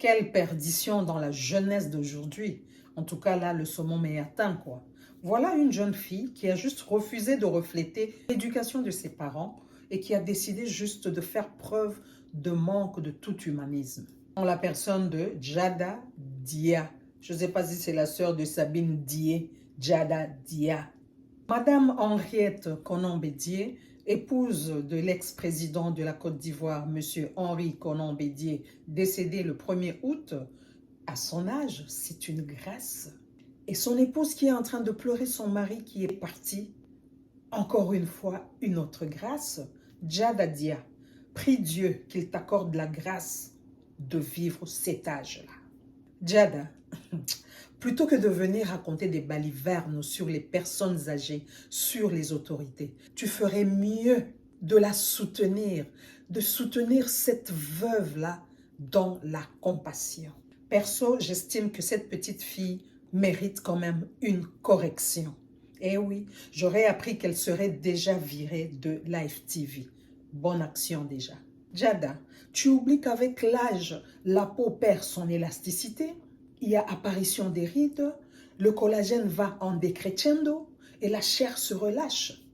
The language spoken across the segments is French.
Quelle perdition dans la jeunesse d'aujourd'hui. En tout cas, là, le summum est atteint, quoi. Voilà une jeune fille qui a juste refusé de refléter l'éducation de ses parents et qui a décidé juste de faire preuve de manque de tout humanisme. En la personne de Djada Dia. Je ne sais pas si c'est la sœur de Sabine Dié, Djada Dia. Madame Henriette Konan-Bédié, épouse de l'ex-président de la Côte d'Ivoire, M. Henri Konan-Bédié, décédé le 1er août, à son âge, c'est une grâce. Et son épouse qui est en train de pleurer son mari qui est parti, encore une fois, une autre grâce. Djada Dia, prie Dieu qu'il t'accorde la grâce de vivre cet âge-là. Djada, plutôt que de venir raconter des balivernes sur les personnes âgées, sur les autorités, tu ferais mieux de la soutenir, de soutenir cette veuve-là dans la compassion. Perso, j'estime que cette petite fille mérite quand même une correction. Eh oui, j'aurais appris qu'elle serait déjà virée de Live TV. Bonne action déjà. Djada, tu oublies qu'avec l'âge, la peau perd son élasticité, il y a apparition des rides, le collagène va en décrescendo et la chair se relâche.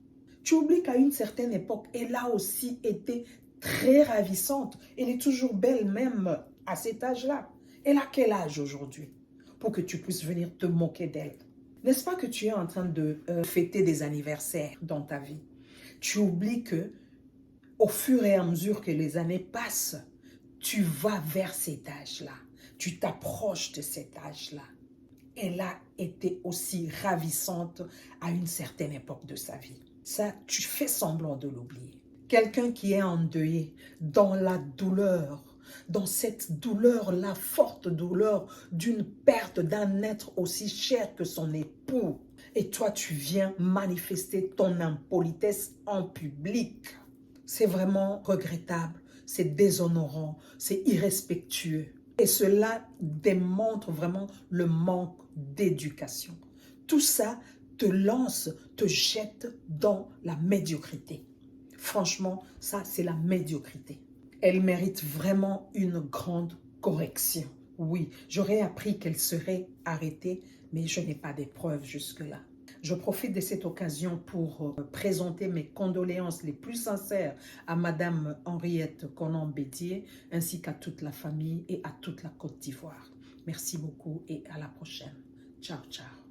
Tu oublies qu'à une certaine époque, elle a aussi été très ravissante. Elle est toujours belle même à cet âge-là. Elle a quel âge aujourd'hui pour que tu puisses venir te moquer d'elle? N'est-ce pas que tu es en train de fêter des anniversaires dans ta vie? Tu oublies que au fur et à mesure que les années passent, tu vas vers cet âge-là. Tu t'approches de cet âge-là. Elle a été aussi ravissante à une certaine époque de sa vie. Ça, tu fais semblant de l'oublier. Quelqu'un qui est endeuillé dans la douleur, dans cette douleur, la forte douleur d'une perte d'un être aussi cher que son époux. Et toi, tu viens manifester ton impolitesse en public. C'est vraiment regrettable, c'est déshonorant, c'est irrespectueux. Et cela démontre vraiment le manque d'éducation. Tout ça te lance, te jette dans la médiocrité. Franchement, ça, c'est la médiocrité. Elle mérite vraiment une grande correction. Oui, j'aurais appris qu'elle serait arrêtée, mais je n'ai pas de preuves jusque-là. Je profite de cette occasion pour présenter mes condoléances les plus sincères à Madame Henriette Konan-Bédié ainsi qu'à toute la famille et à toute la Côte d'Ivoire. Merci beaucoup et à la prochaine. Ciao, ciao.